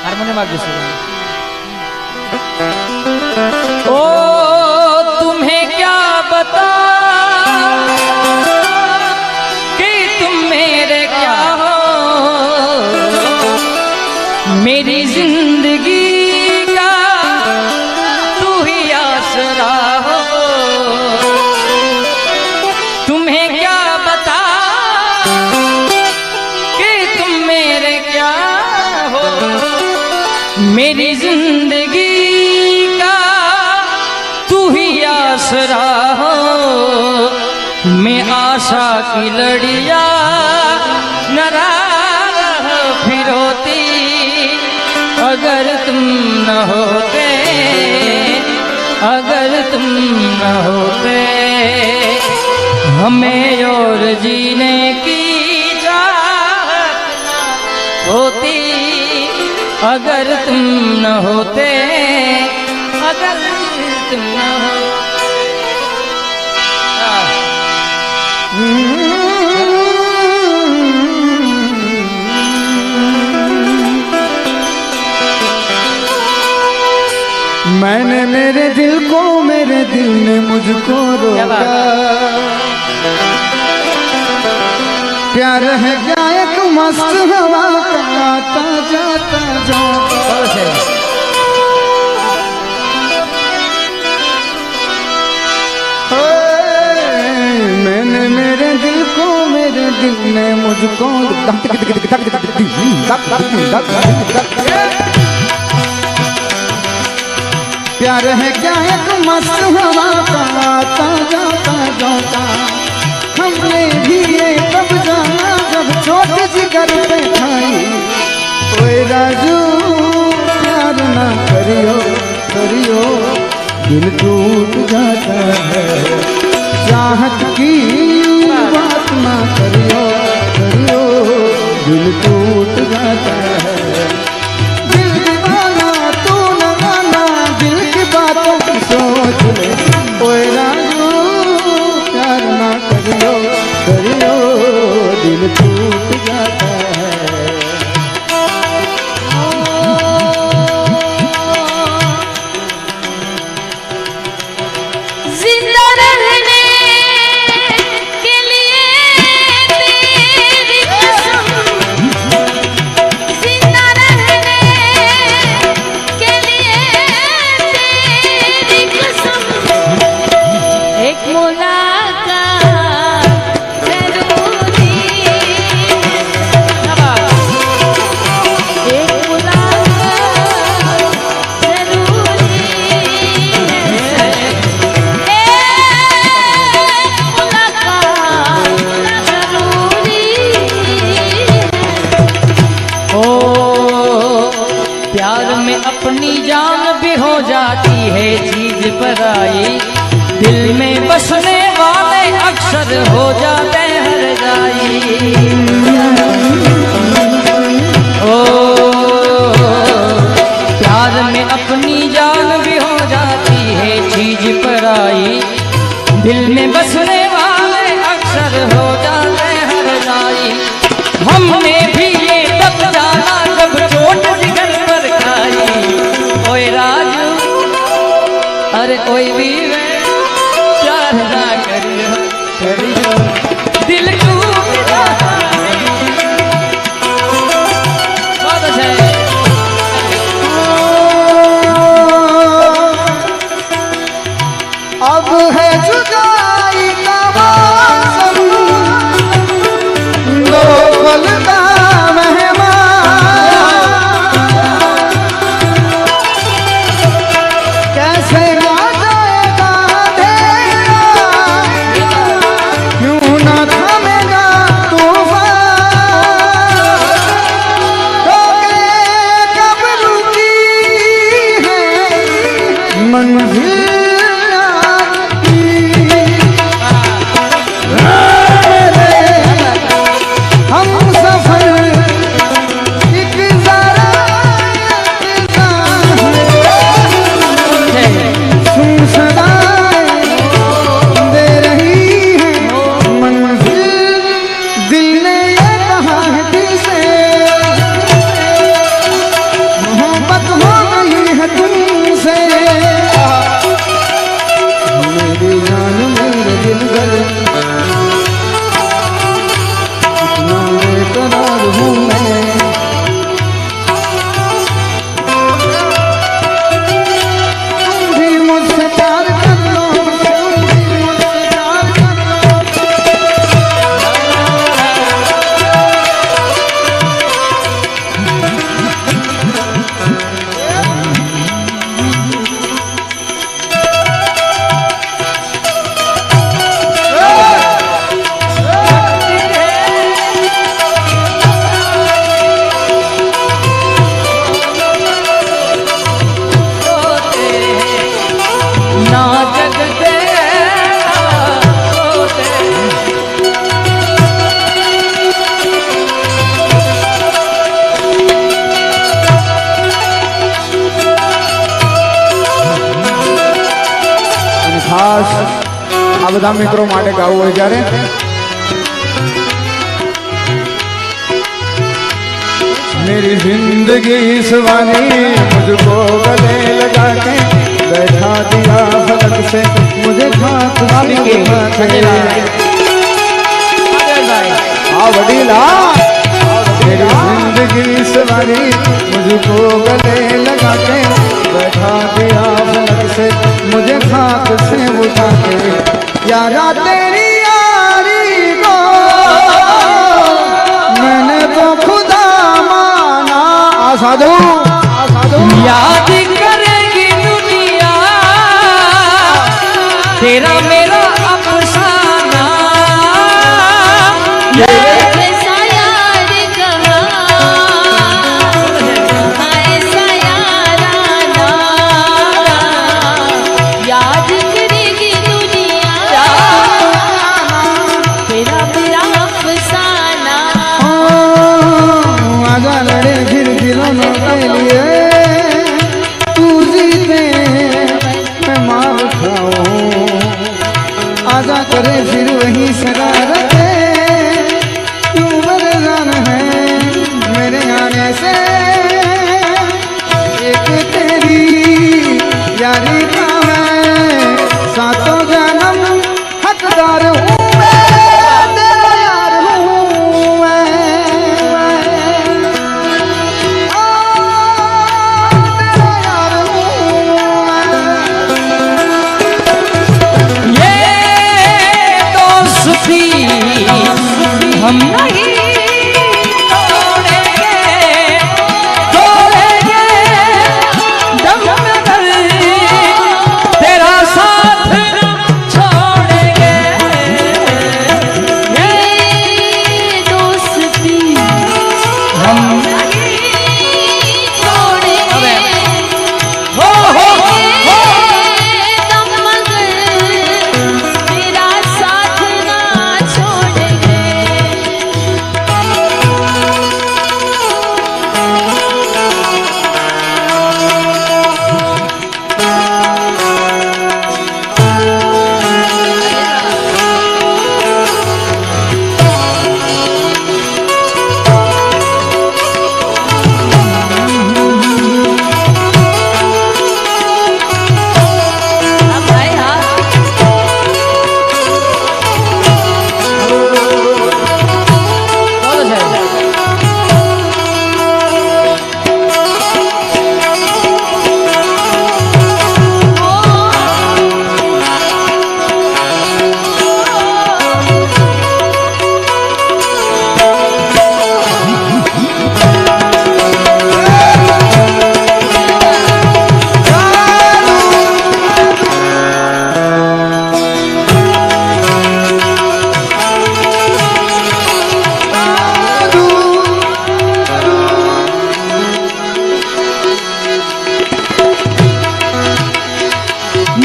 Harmonium आप जैसे ओ तुम्हें क्या बता कि तुम मेरे क्या हो, मेरी जिंदगी का तू ही आसरा हो। तुम्हें क्या बता कि तुम मेरे क्या हो, मेरी जिंदगी का तू ही आसरा हो। मैं आशा की लड़िया नाराज फिर होती अगर तुम न होते, अगर तुम न होते। हमें और जीने की चाहत होती अगर तुम न होते, अगर तुम न होते। मैंने मेरे दिल को, मेरे दिल ने मुझको रोका। प्यार है क्या एक मस्त हवा का आता जाता जाता। मैंने मेरे दिल को, मेरे दिल ने मुझको प्यार है क्या एक मस्त हवा का आता जाता जाता। हमने भी ये कब जाना जब चोट जिगर पे खाई। ओए राजू प्यार ना करियो करियो दिल टूट जाता है। चाहत की बात ना करियो करियो दिल टूट जाता है। दिल दीवाना तू न गाना दिल की बातों की सोच ले। ओए राजू प्यार ना करियो करियो दिल टूट जाता है। अपनी जान भी हो जाती है चीज पराई। दिल में बसने वाले अक्सर हो जाते हर जाई। ओ प्यार में अपनी जान भी हो जाती है चीज पराई। दिल में बसने वाले अक्सर हो जाते हर जाई। हमने भी ये तब जाना जब चोट जिगर पर खाई। ओए राजू अरे कोई भी प्यार ना करियो करियो दिल टूट जाता है। बहुत अच्छा है। अब है जुदाई का मौसम दो पल का मेहमान। कैसे आ जाएगा બધા મિત્રો માટે ગાવું હોય ત્યારે मेरी जिंदगी इस वाली मुझको गले लगा के बैठा दिया फलक से मुझे खाक से उठा के वडीला मेरी जिंदगी इस वाली मुझको गले लगा के बैठा दिया फलक से मुझे खाक से उठा के यारा तेरी यारी को मैंने तो खुदा साधु याद करेगी दुनिया तेरा मेरा अफसाना ऐसा यार कहाँ ऐसा याराना याद करेगी दुनिया तेरा मेरा अफसाना आजा लड़े फिर दिलों के लिए तू जीते मैं मार खाऊं आजा करे फिर वही शरारते क्यों बदनाम है मेरे आने से एक तेरी यारी का मैं सातों जन्म हकदार हूँ मैं तेरा यार हूँ मैं हम नहीं तोड़ेंगे तोड़ेंगे दम मगर तेरा साथ छोड़ेंगे ये दोस्ती हम नहीं छोड़ेंगे हो दम मगर तेरा साथ ना छोड़ेंगे अब भाई हाँ बहुत अच्छा है।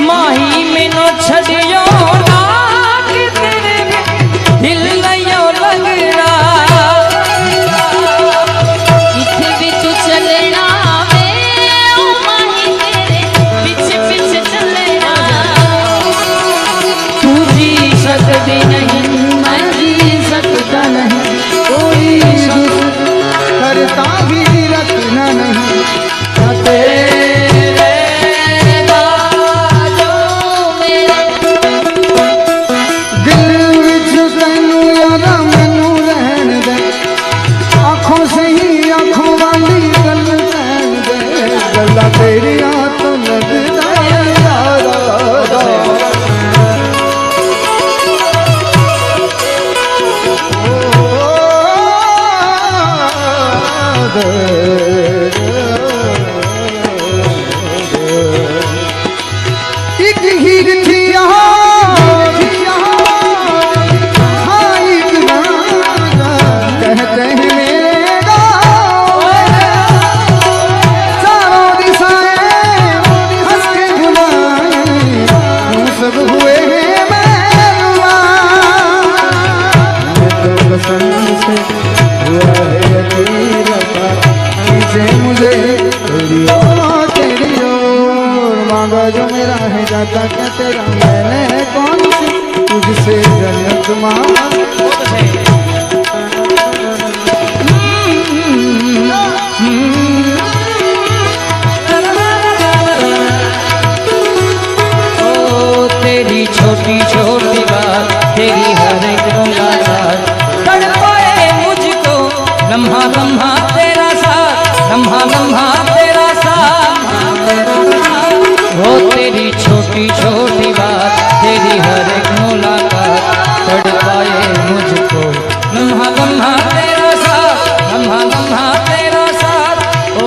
माही में नो छड़ियो ना कि तेरे दिल नयो लगना इथे बिच चलना वे ओ माही तेरे बिच बिच चलना तू जी सकती नहीं मैं जी सकता नहीं कोई करता भी रखना नहीं तेरे बाजों मेरे दिल विच तैनू यारा मैनू रहन दे आँखों से ही आँखों वाली गल रहन दे गल्ला तेरिया तो लगदा यारा एक हीर थी यहाँ हाँ एक राजा कहते हैं मेरे गाँव चारों दिशाएं हंस के बुलाएं हम सब हुए हैं मेहमान ये तो पसंद से हुआ है अकेला इसे मुझे तेरी ओर मांगा जो मेरा है जाता क्या तेरा मैंने कौन सी आसमान ओ तेरी छोटी छोटी बात, तेरी हर एक मुलाकात तड़पाए मुझको, लम्हा लम्हा तेरा साथ, लम्हा लम्हा तेरा साथ। वो तेरी छोटी छोटी बात, तेरी हर एक मुलाकात तड़पाए मुझको, लम्हा लम्हा तेरा साथ, लम्हा लम्हा तेरा साथ। ओ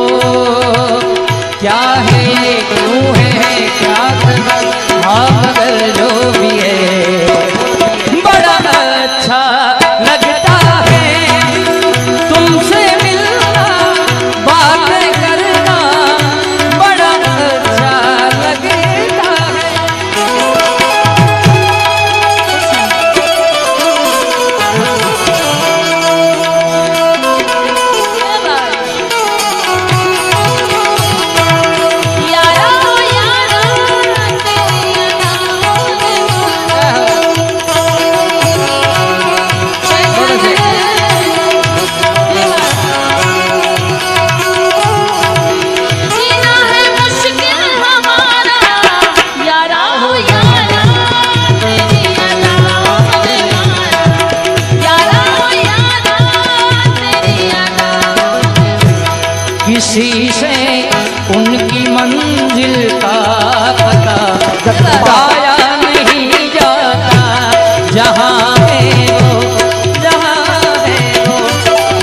क्या है ये, क्यों है क्या खबर, हाँ मगर जो भी है बड़ा अच्छा लगता है तुमसे मिलना, बातें करना बड़ा अच्छा लगता है। यारा यारा तेरी अदाओं ने जीना है मुश्किल हमारा, यारा यारा तेरी अदाओं ने मारा, यारा यारा तेरी अदाओं ने। किसी से उनकी मंजिल का पता पाया नहीं जाता, जहाँ है वो, जहाँ है वो,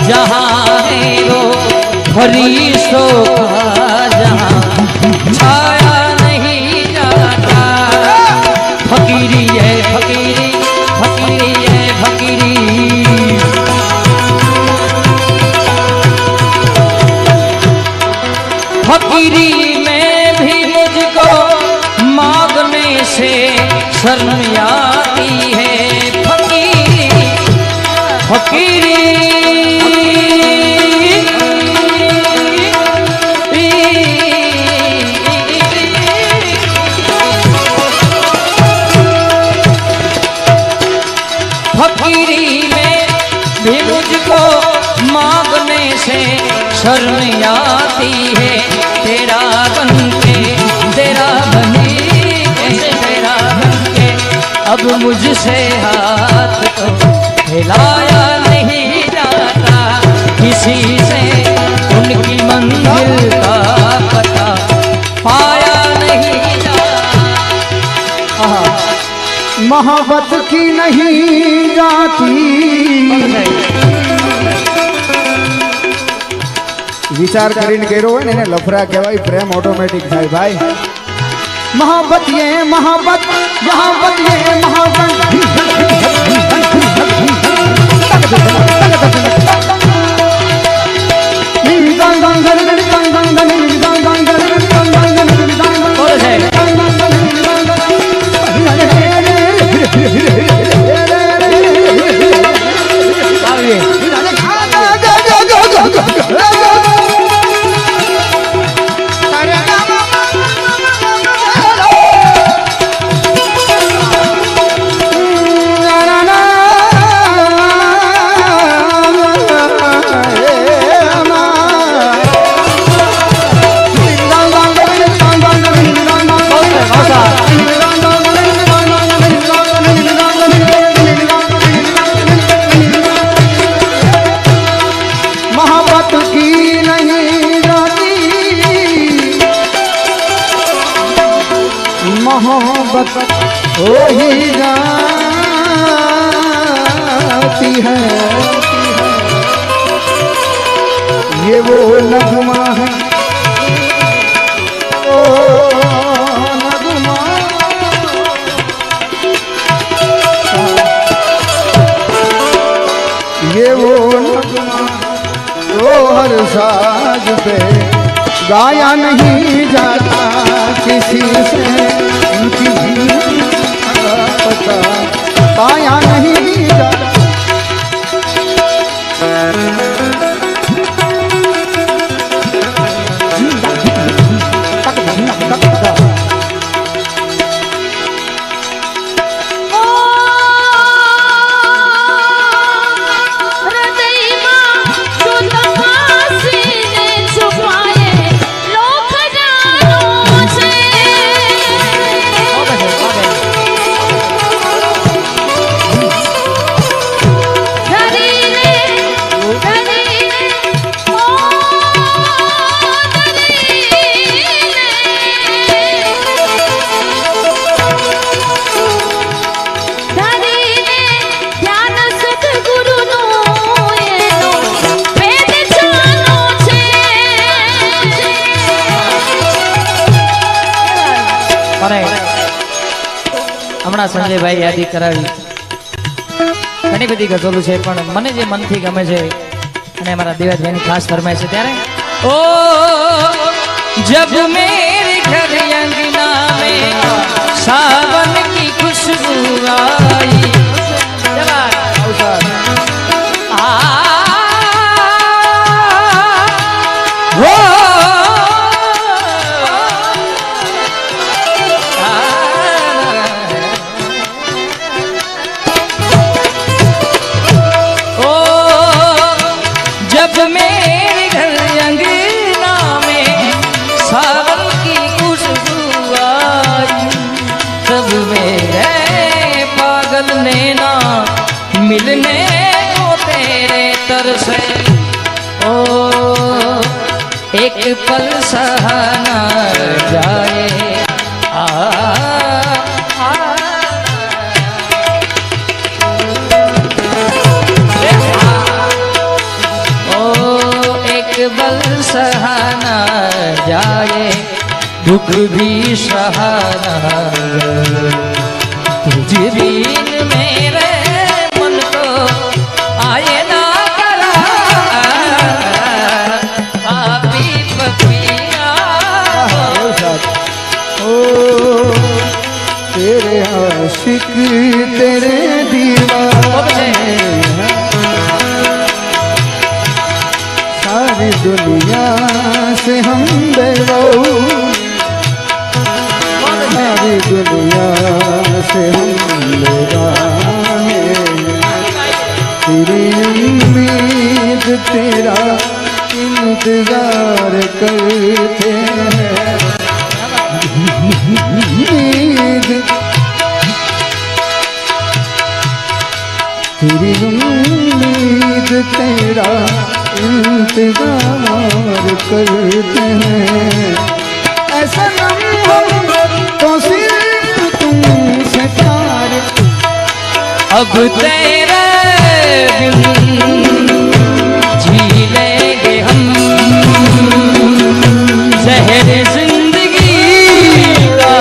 जहाँ है वो फरिश्तों का जहाँ छाया नहीं जाता। फकीरी है फकीरी, फकीरी है फकीरी, फकीरी में भी मुझको मांगने से शर्म आती है। फकीरी फकीरी फकीरी में भी मुझको मांगने से शर्म आती है। तेरा बनके, तेरा बनी के, तेरा बनके अब मुझसे हाथ तो हिलाया नहीं जाता। किसी से उनकी मंजिल का पता पाया नहीं जाता। मोहब्बत की नहीं जाती, विचार કરીને કર્યો હોય ને એને લફરા કહેવાય, પ્રેમ ઓટોમેટિક થાય ભાઈ। मोहब्बत ये मोहब्बत, मोहब्बत ये मोहब्बत हो ही जाती है। ये वो नगमा है, ओ नगमा, ये वो नगमा जो हर साज पे गाया नहीं जाता किसी से, उनकी पता पाया नहीं जाता। અને હમણાં સંજયભાઈ યાદી કરાવી ઘણી બધી ગઝલો છે પણ મને જે મનથી ગમે છે અને મારા દેવાજભાઈની ખાસ ફરમાય છે ત્યારે ઓ જબ મેરે ઘર अंगना में सावन की खुशबू आई हो जब मेरे घर अंगना में सावन की खुशबू आई तब मेरे पागल नैना मिलने को तेरे तरसे ओ एक पल सहाना जाए बल सहाना जाए दुख भी सहाना तुझे बीन मेरे मन को आए ना करा पापी पपिया ओ तेरे आशिक तेरे दीवाने सारी दुनिया से हम बेगौ सारी दुनिया से हम बेगाने तेरी उम्मीद तेरा इंतजार करते हैं उम्मीद तेरी उम्मीद तेरा इंतजार करते हैं ऐसा हम तो सिर्फ तुमसे प्यार अब तेरे बिन जी लेंगे हम जहर जिंदगी का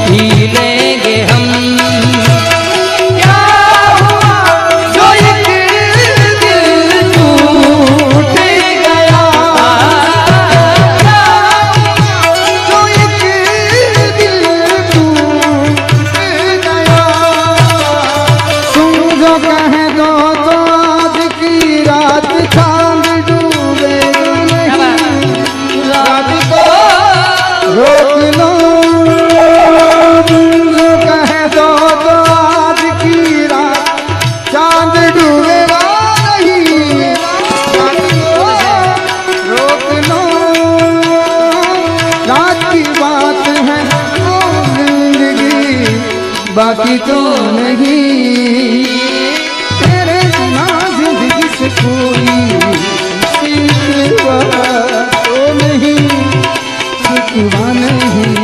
पी लेंगे हम बाकी तो नहीं तेरे बिना जिंदगी से कोई शिकवा तो नहीं शिकवा नहीं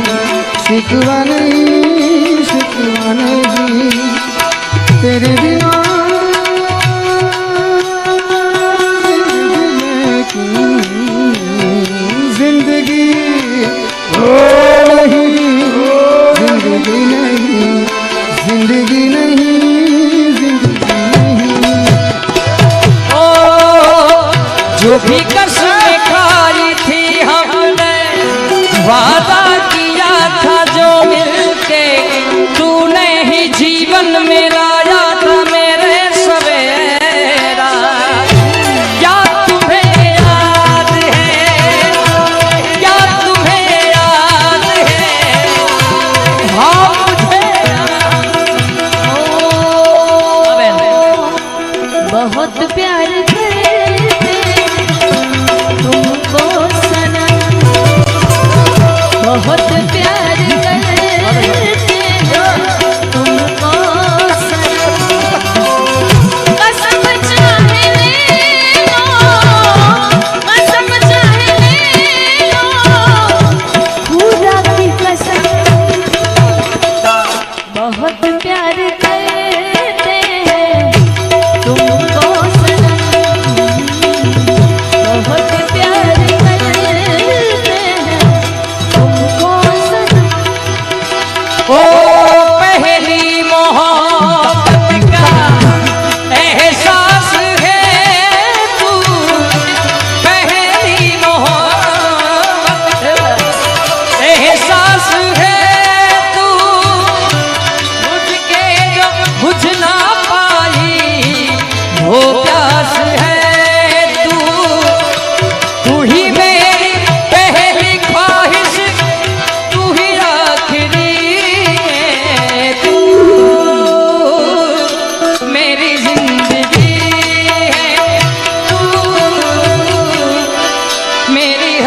शिकवा नहीं शिकवा नहीं तेरे बिना जिंदगी हो नहीं जिंदगी नहीं जिंदगी नहीं जिंदगी नहीं ओ जो भी कसमें खाई थी हमने वादा किया था जो मिलके तूने ही जीवन में लाया था मेरे सवेरा क्या तुम्हें याद है क्या तुम्हें याद है हाँ बहुत प्यार करते तुमको सनम बहुत प्यार करते तुमको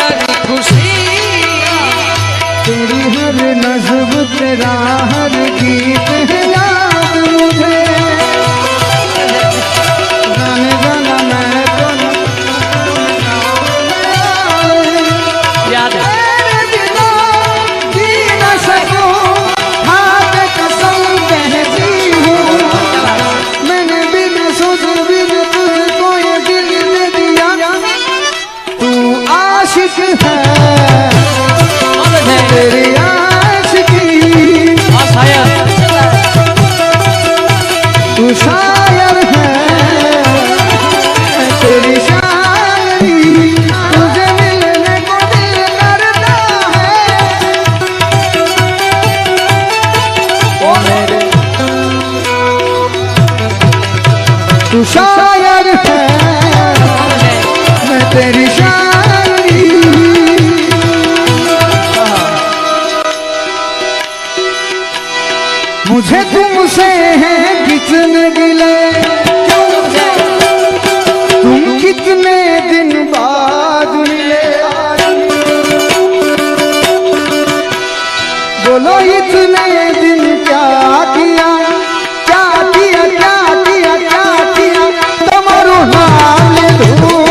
हर खुशी, तेरी हर नज़्म तेरा हर गीत है याद मुझे, गाने गाना मैं तो याद है। तेरे बिना जी न सकूं, हाथ कसम कहती हूँ, मैंने बिना सोचे बिना तुझको ये दिल दे दिया, तू आशिक है तेरी आशिकी, तू शायर है तेरी शायरी, तुझे मिलने को दिल करता है, ओ मेरे तू शायर है मैं तेरी शायरी, मुझे तुमसे है कितने गिले, तुम कितने दिन बाद मिले, बोलो इतने दिन क्या किया, क्या किया क्या किया क्या किया, तुम्हारो नाम ले लूं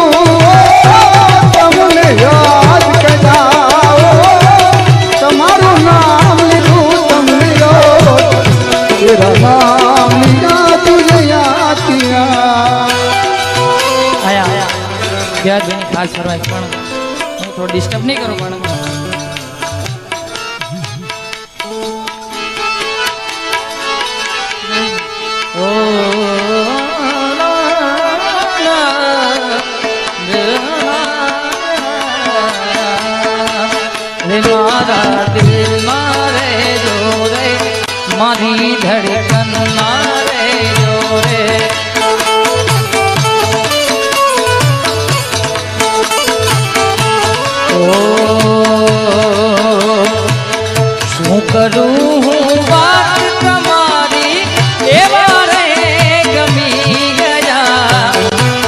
तुमने याद कर जाओ, तुम्हारो नाम ले लूं तुमने याद, तेरा नाम लिया तुझे याद किया। आया याद नहीं खास फरमाइश पण હું થોડો ડિસ્ટર્બ નહીં કરું પણ ઓ રે મારા દિલ મારે જો રે મારી ધડકન મારે જો રે શું કરું હું વાત તમારી એવા રે ગમી ગયા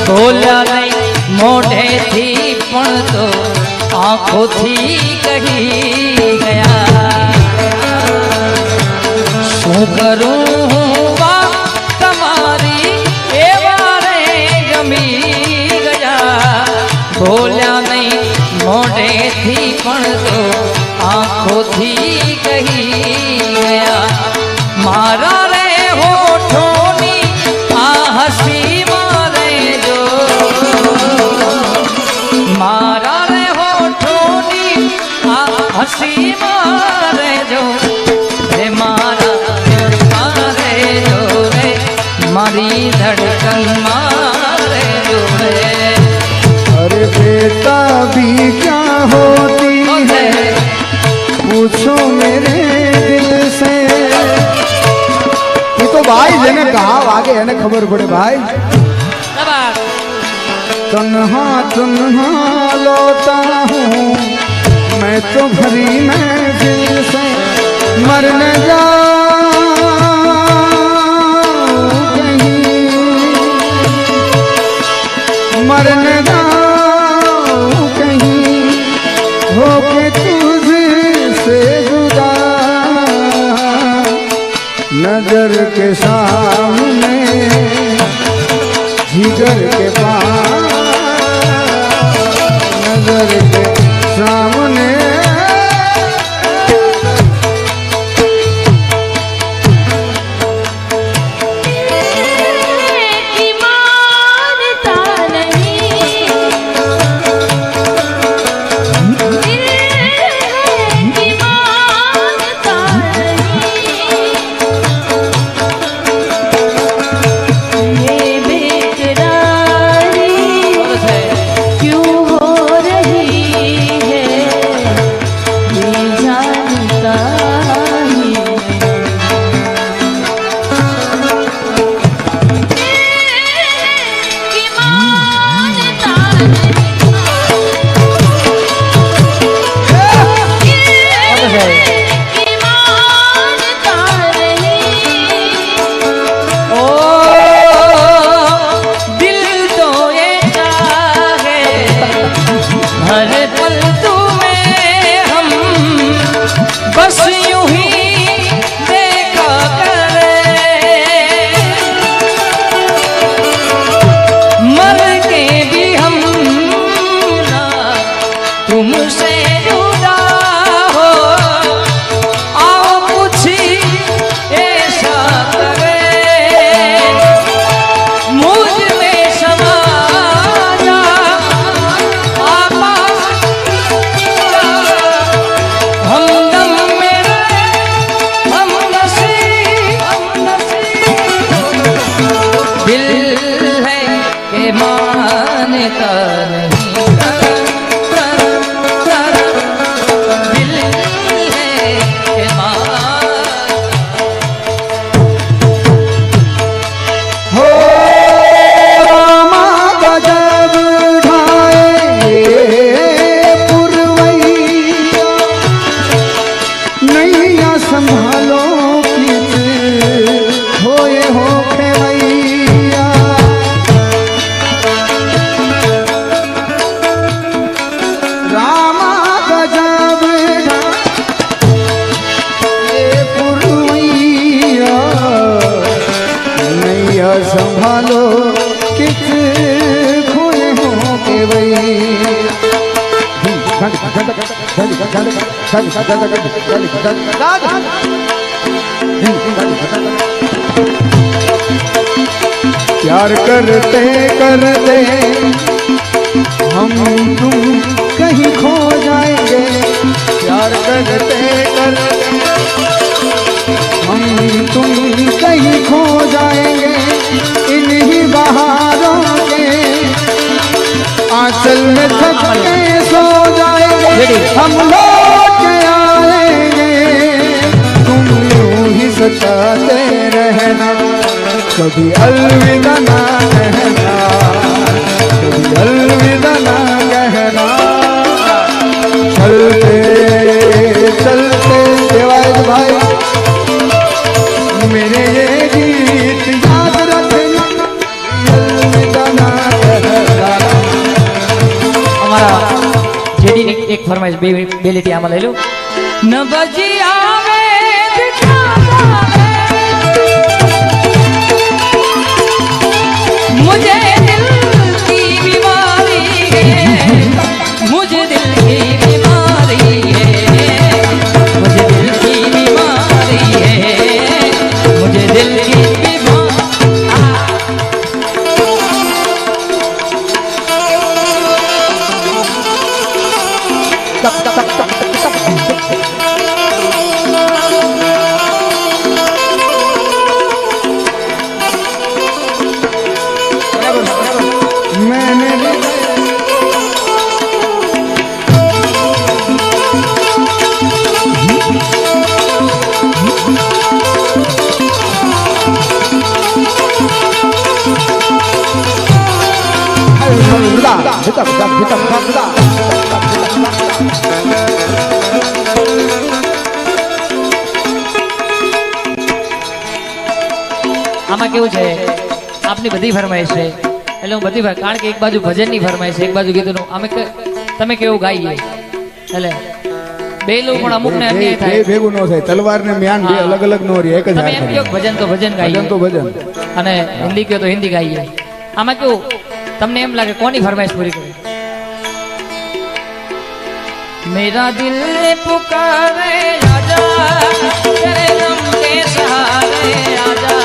બોલ્યા નહીં મોઢેથી પણ તો આંખોથી કહી ગયા શું કરું હું વાત તમારી એવા રે ગમી ગયા બોલ્યા નહીં મોઢેથી પણ તો આંખોથી કહી ગયા મારા રે હોઠોની આ હસી મારે જો મારા રે હોઠોની આ હસી મારે જો રે મારા દિલ મારે જો રે મારી ધડકન મારે જો રે अरे बेटा भी क्या होती है पूछो मेरे दिल से, ये तो भाई जेने कहा आगे है खबर पड़े भाई, तन्हा तन्हा लौटा हूँ मैं तो भरी महफिल से, मरने जाऊं कहीं, मरने जाऊं कहीं होके तुझसे जुदा, नजर के सामने जिगर के पास, नजर के सामने की मानता नहीं, दिल की मानता नहीं, ये बेकरार फालतू में हम बस यूं ही देखा करे, मर के भी हम ना तुमसे जुदा हो, आओ कुछ ऐसा करे, मुझ में समा जा आपास हमदम मेरे, हम नसीब दिल है के मानता नहीं, दिल है के हो रामा गजब ढाए पुरवैया, नैया संभालो कित होए हो खेवैया। रामा गजब ढाए पुरवैया, नैया संभालो कित खोए हो केवैया। प्यार करते करते हम तुम कहीं खो जाएंगे, प्यार करते करते हम तुम कहीं खो जाएंगे, इन्हीं बहारों के आंचल में थक के सो जाएंगे, हम लौट के आएंगे, तुम यूं ही सताते रहना, कभी अलविदा ना कहना, कभी अलविदा ना कहना। चलते चलते देवायत भाई मेरे ये गीत याद रखना, अलविदा ना कहना। અમારા જેડી ની એક ફરમાઈશ બે લીટી આમાં લઈ લો। ન બજી આવે मुझे दिल की बीमारी है, मुझे दिल की बीमारी है, मुझे दिल की बीमारी है, मुझे दिल की मैंने આમાં કેવું છે આપની બધી ફરમાઈશ છે એટલે હું બધી કારણ કે એક બાજુ ભજનની ફરમાઈશ છે, એક બાજુ ગીતનું અમે તમે કેવું ગાઈએ એટલે બે લોકો પણ અમુક ને અન્યાય થાય, ભેગું ન થાય, તલવાર ને મ્યાન બે અલગ અલગ નો રહે, એક જ તમે એમ કહો ભજન તો ભજન ગાઈએ, ભજન તો ભજન, અને હિન્દી કહો તો હિન્દી ગાઈએ। આમાં કેવું તમને એમ લાગે કોની ફરમાઈશ પૂરી કરી? मेरा दिल पुकारे आजा, तेरे गम के सहारे आजा,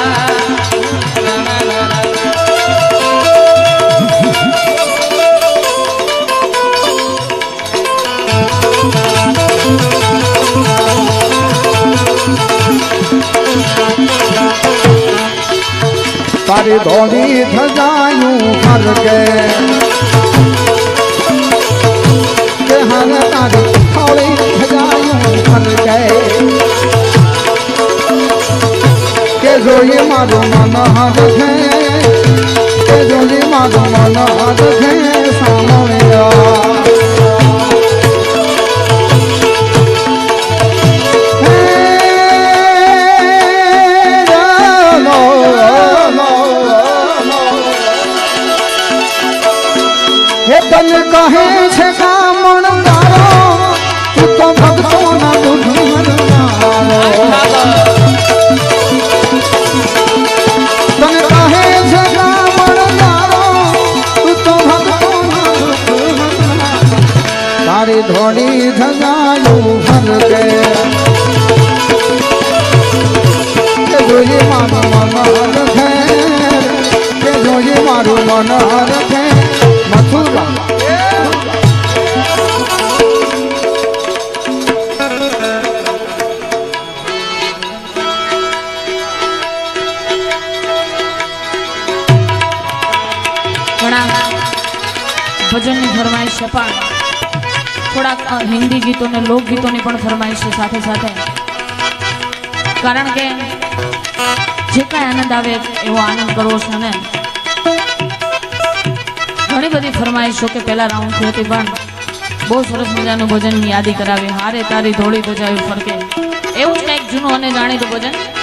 तारी दौड़ी धजायूं भर के हर तारी थोड़ी धजायूं भर के जो ये मारो मन हर है, के जो ये मारो मन हर है सामने तन कहे छे कामण डोली धजायूं हर के जोजे मारू मन रखे के जोजे मारू मन रखे मथुरा ભજનની ફરમાઈશ છે પણ થોડાક હિન્દી ગીતો ને લોકગીતોની પણ ફરમાઈશ છે સાથે સાથે કારણ કે જે કાંઈ આનંદ આવે એવો આનંદ કરવો છે ને ઘણી બધી ફરમાઈશો કે પહેલા રાઉન્ડથી હતી પણ બહુ સરસ મજાનું ભજનની યાદી કરાવી હારે તારી ધોળી ધજાયું ફરકે એવું જ કંઈક જૂનું અને જાણીતું ભજન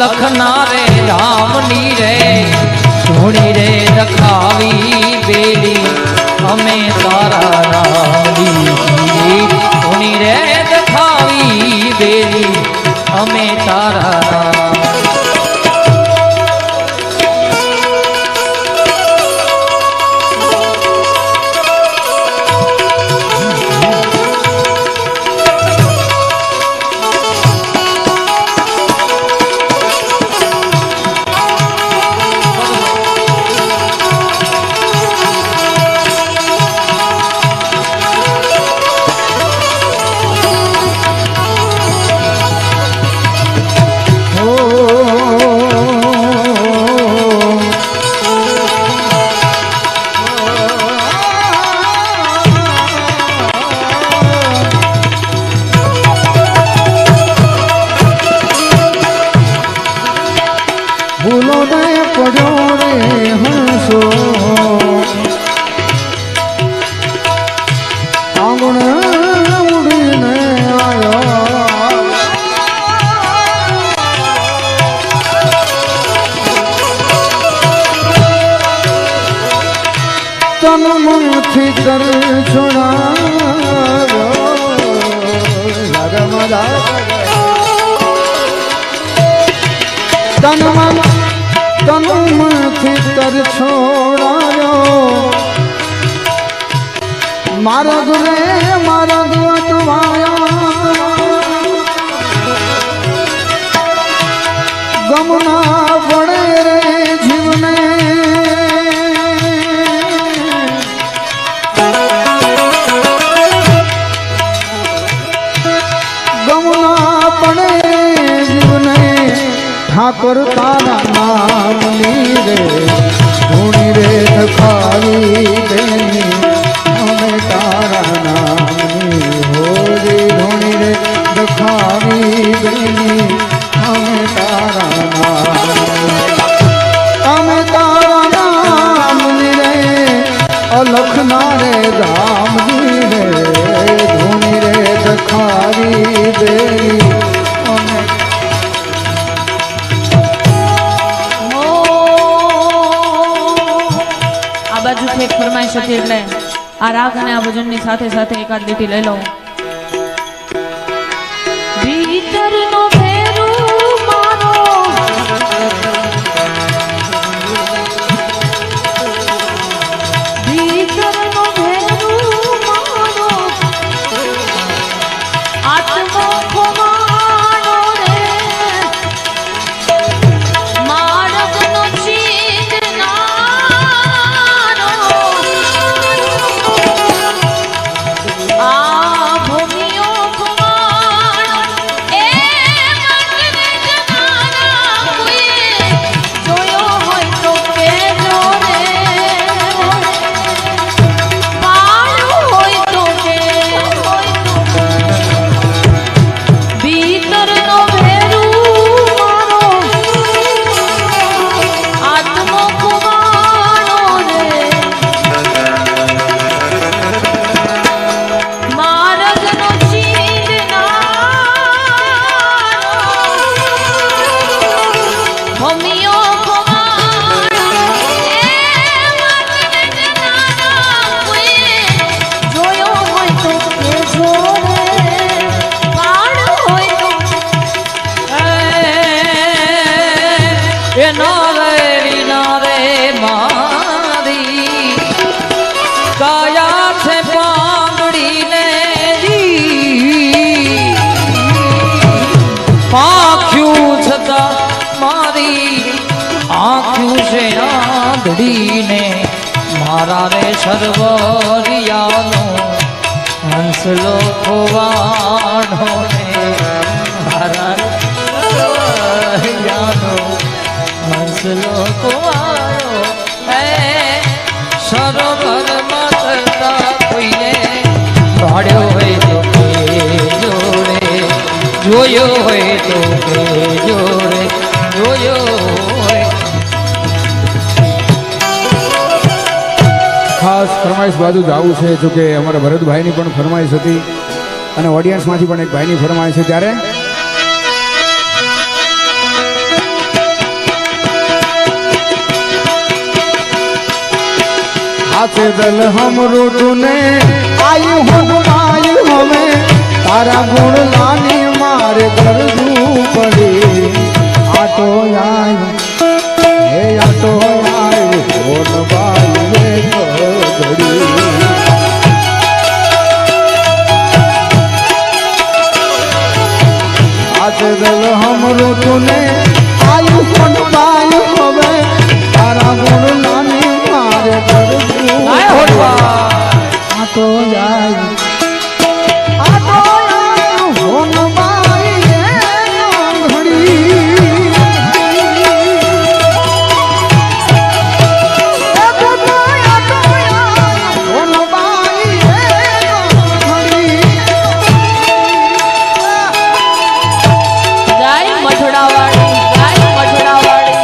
લખના રે રામની રે ધૂણી રે રખાવી બેલી અમે તારા રામની ધૂણી રે રખાવી બેલી અમે તારા રામ ભૂલો ને પડ્યો રે હંસો આંગણે ઉડીને આવ્યો તન મનથી કર છોડાવ્યો લાગે મજા તન મનથી કર છોડાયો મારા દુરે મારા દુઆ ગમના પડે રે જીવને ગમના પડે જીવને ઠાકોર તારા નામની રે ધૂણી રે દખાવી બેની અમે તારા નામની હોરી ધૂણી રે દખાવી બેની અમે તારા નામની રે અલખના રે રામજી આ રાગ અને આ ભજનની સાથે સાથે એકાદ લીટી લઈ લઉં. ભીતરનો ભેરુ મારો ભીતરનો ભેરુ મારો આત્મો ખોવાણો રે માર્ગનો ચીંધનારો આ ભૂમિઓ ખોવાણો એ મનને જનારા કોઈએ જોયો હોય તો કહેજો રે પાડું હોય તો કહેજો ભીતરનો ભેરુ મારો આત્મો ખોવાણો રે માર્ગનો ચીંધનારો ભૂમિઓ ખોવાણો એ મનને જનારા કોઈએ જોયો હોય તો કહેજો રે પાડું હોય તો એ નારે વિનારે મારી કાયા છે પાંગડીને જી પાંખ્યું છતાં મારી આંખ્યું છે આંધળીને મારા રે સર્વરિયાનો હંસલો ખોવાણો ને મારા રે સર્વરિયાનો હંસલો ખોવાણો હે સરોવરમાં તરતા કોઈને ભાડ્યો હોય તો કહેજો રે જોયો હોય તો કહેજો રે જોયો હોય. ખાસ ફરમાઈશ બાજુ જવું છે જો કે અમારા ભરતભાઈની પણ ફરમાઈશ હતી અને ઓડિયન્સમાંથી પણ એક ભાઈની ફરમાઈશ છે ત્યારે हाथे दल हमरो तूने आयु हो आयु हमें तारा गुण लानी मारे गरजू पड़ी आटो आयु हे आटो आयु बोल बाई रे घड़ी हाथे दल हमरो तूने आयु हो आयु हमें तारा गुण लानी मारे गरजू આય હોડવા आटो आयु होन बाई रे घड़ी होन बाई रे घड़ी ગાય મઠડાવાળી ગાય મઠડાવાળી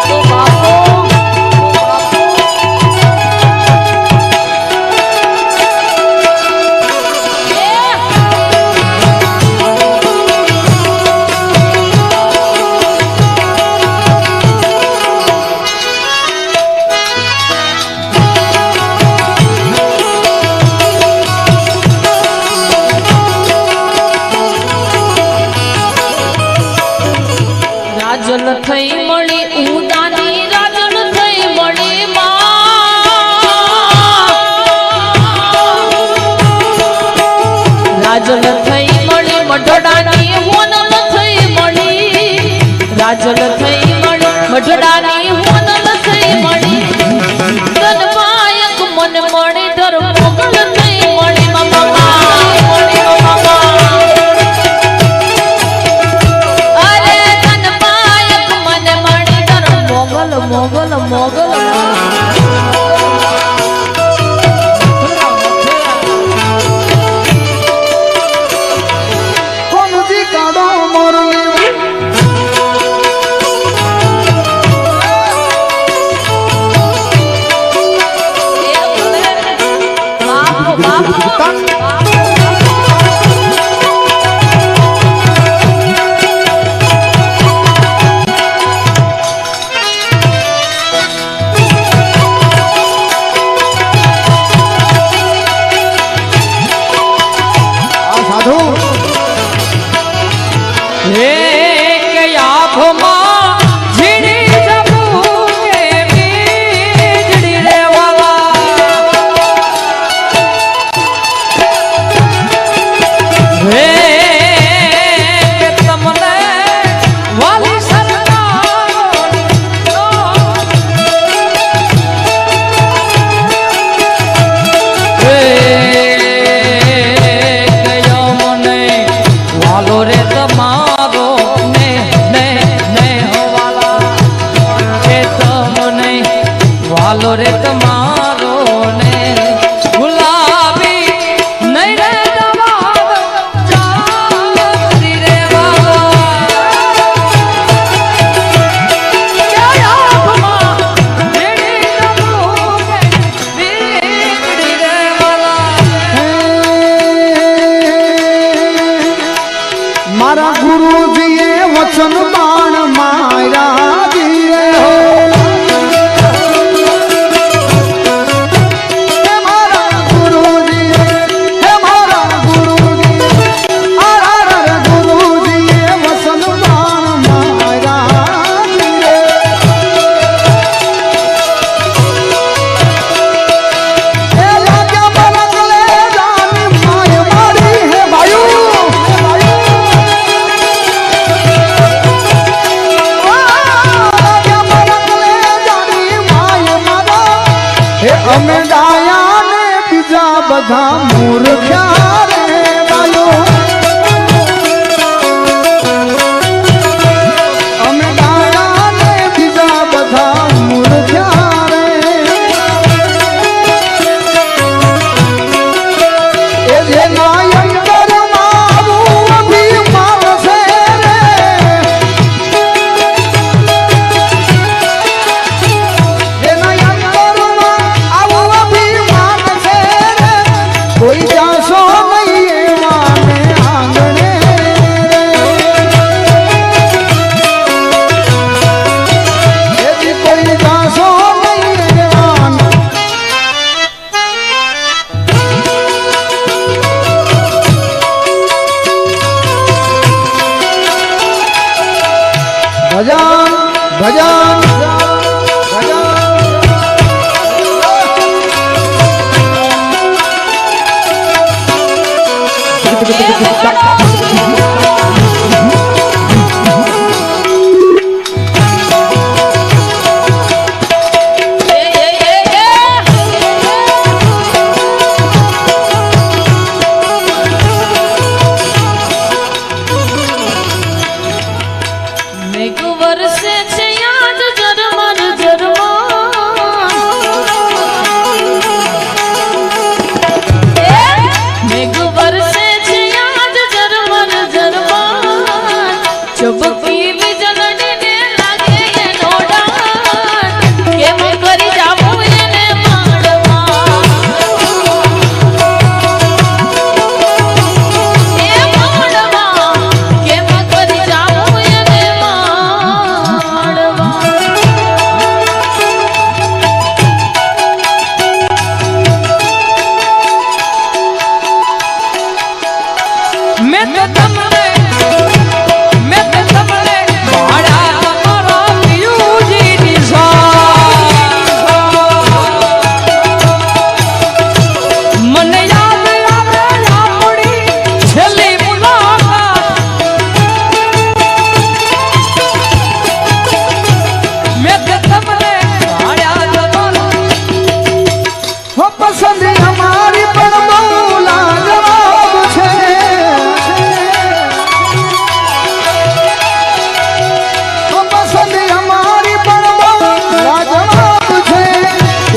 તો બાપો રાજલ થઈ મળી ઉદાની રાજલ થઈ મળી રાજલ થઈ મળી મઢડાની હોનલ થઈ મળી રાજલ થઈ મળી મઢડાની હોનલ થઈ મળી ગનપાયક મન મળી ધર મોગલ થઈ મળી મામા મળી મામા અરે ગનપાયક મન મળી ધર મોગલ મોગલ મોગલ कोन जी काडो मोरली હાલો રે તમારો ને ગુલાબી નહીં રે તમારો ચાંદની રે મારા ગુરુજીએ વચન બાણ માર્યા દીએ હો હે મારા ગુરુજીએ ગુરુજીએ વચન બાણ માર્યા દીએ એ લાગ્યા બરકલે જાની માય મારી હે ભાયુ અમે ડાયા ને બીજા બધા મૂર્ખ્યા રે બાયો અમે ડાયા ને બીજા બધા મૂર્ખ્યા રે એ જે નાયંતરમાં આવું અભિમાન છે રે કોઈ જાશો નહીં એવાને આંગણે એથી કોઈ જાશો નહીં એવાને ભજન ભજન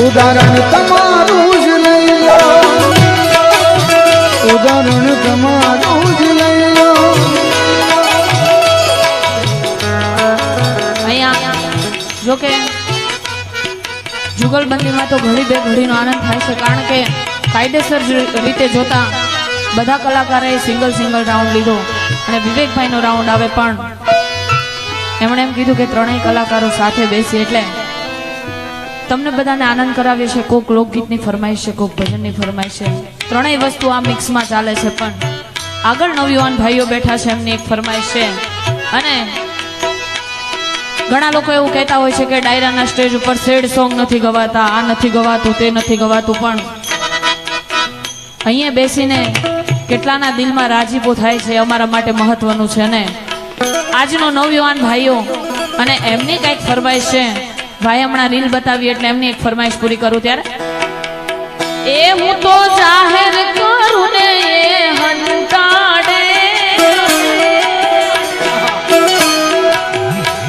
ઉદાહરણ તમારું જ લઈ લો ઉદાહરણ તમારું જ લઈ લો અહીંયા જો કે જુગલબંધીમાં તો ઘડી બે ઘડીનો આનંદ થાય છે કારણ કે કાયદેસર રીતે જોતા બધા કલાકારોએ સિંગલ રાઉન્ડ લીધો અને વિવેકભાઈનો રાઉન્ડ આવે પણ એમણે એમ કીધું કે ત્રણેય કલાકારો સાથે બેસી એટલે તમને બધાને આનંદ કરાવીએ છે કોક લોકગીતની ફરમાઈશ છે કોક ભજનની ફરમાઈશ છે ત્રણેય વસ્તુ આ મિક્સમાં ચાલે છે પણ આગળ નવયુવાન ભાઈઓ બેઠા છે એમની એક ફરમાઈશ છે અને ઘણા લોકો એવું કહેતા હોય છે કે ડાયરાના સ્ટેજ ઉપર સેડ સોંગ નથી ગવાતા આ નથી ગવાતું તે નથી ગવાતું પણ અહીંયા બેસીને કેટલાના દિલમાં રાજીપો થાય છે અમારા માટે મહત્વનું છે ને આજનો નવયુવાન ભાઈઓ અને એમની કંઈક ફરમાઈશ છે ભાઈ હમણાં રીલ બતાવી એટલે એમની એક ફરમાઈશ પૂરી કરું ત્યારે એ હું તો જાહેર કરું ને એ હંતાડે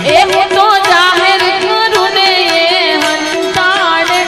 એ હું તો જાહેર કરું ને એ હંતાડે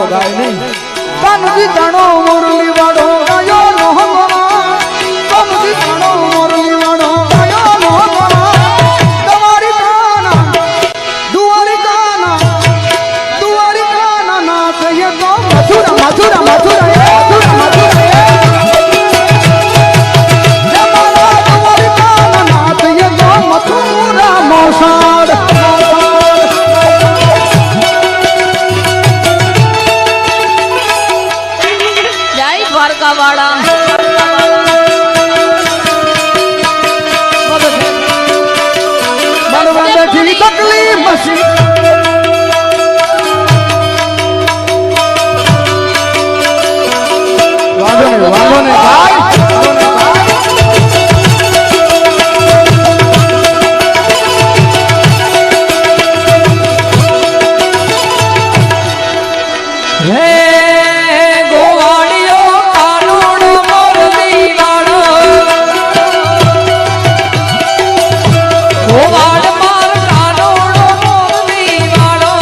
ગાય નહીં. કાનજી જાણો મોરલી વાળો ગાયો નો ગણા કાનજી જાણો મોરલી વાળો ગાયો નો ગણા તમારી કાના દુવારી કાના નાથ એ તો મથુરા મથુરા મથુરા એ મથુરા મથુરા એ જમાના તમારી કાના નાથ એ તો મથુરા મોસાડ દ્વારકા વાળા બળવાથી તકલી મસી વાંધો નહીં ભાઈ. હે ગોવાળિયો કાનુડો મોરલી વાળો ગોવાળ માર કાનુડો મોરલી વાળો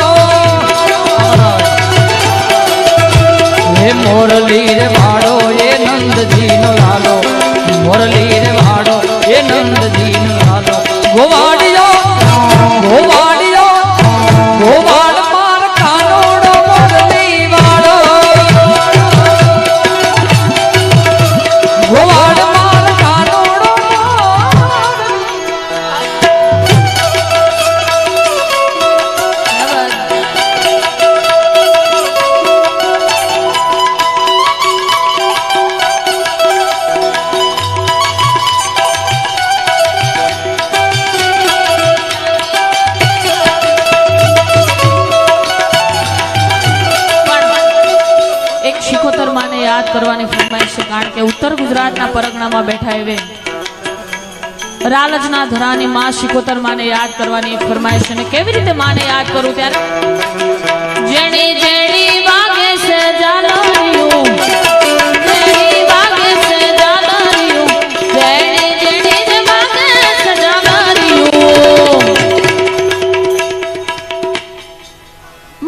હે મોરલી રે વાળો એ નંદજી નો લાલો મોરલી રે વાળો એ નંદજી નો લાલો ગોવાળિયો ગોવાળિયો ગોવાળ માર કાનુડો મોરલી વાળો ગોવાળ માર કાનુડો એક શિકોતર માને યાદ કરવાની ફરમાઈશ છે કારણ કે ઉત્તર ગુજરાતના પરગણામાં બેઠા એવે રાલજના ધરાની માં શિકોતર માને યાદ કરવાની એક ફરમાઈશ છે અને કેવી રીતે માને યાદ કરું ત્યારે જેણી જેણી વાગે છે જાનરિયું જેણી વાગે છે જાનરિયું જેણી જેણી જે વાગે છે જાનરિયું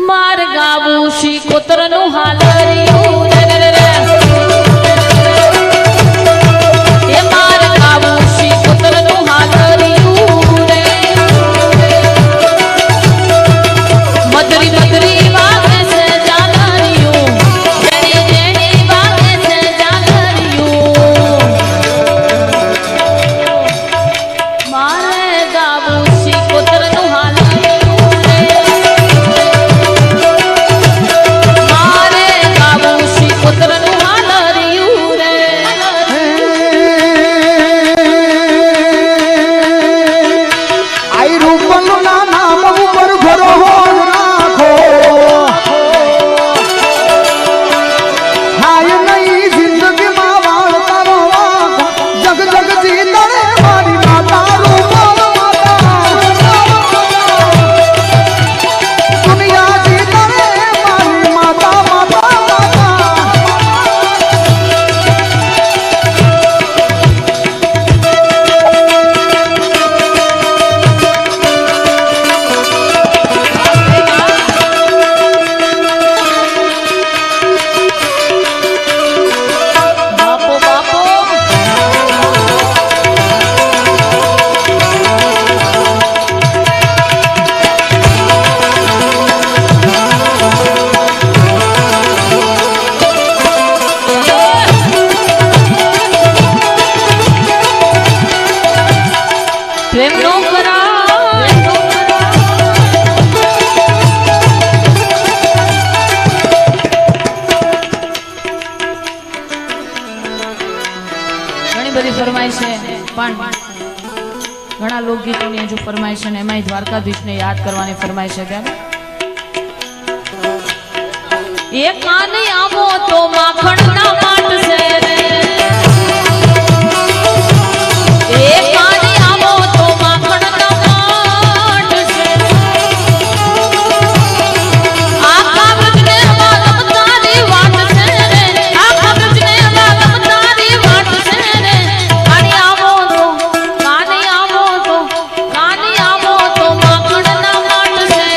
માર ગાવું શિકોતરનું હાલરિયું એ માર ગાવું શિકોતરનું હાલરિયું રે મધરી મધરી વાગે છે જાનરિયું જેણી જેણી વાગે છે જાનરિયું મારે ગાવું શિકોતરનું હાલરિયું રે મારે ગાવું શિકોતરનું હાલરિયું રે આઈ રૂપનું ના નામ ઉપર ભરોહો રાખો હાય નહીં જિંદગીમાં વાળતા રોવા જગ જગ જીતણે મારી માતા રૂપલ માતા દુનિયા જીતણે મારી માતા માતા માતા બાપો બાપો પ્રેમ નો કરાય ઘણી બધી ફરમાઈશ છે પણ ઘણા લોકગીતોની હજુ ફરમાઈશ છે અને એમાંય દ્વારકાધીશને યાદ કરવાની ફરમાઈશ છે ત્યારે એ કાન આવો તો માખણ ના માટ છે રે એ કાન આવો તો માખણ ના માટ છે આખા વ્રજને વાલમ તારી વાટ છે રે આખા વ્રજને વાલમ તારી વાટ છે રે કાન આવો તો માખણ ના માટ છે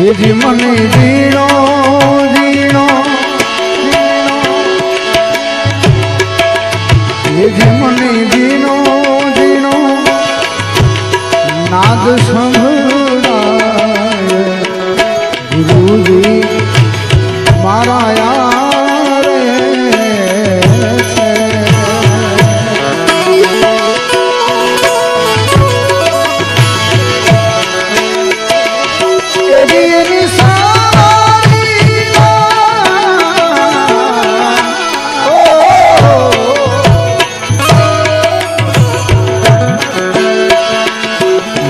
એ જ મને જીણો જીણો એ જ મને જીણો જીણો નાદ સંભળાય ગુરુજી મારા યાર છે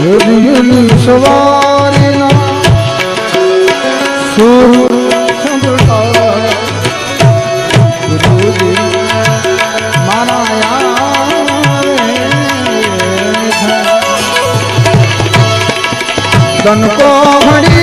એની સવારીના સુર સંભળાય ગુરુજી મારા યાર તન કો ઘડી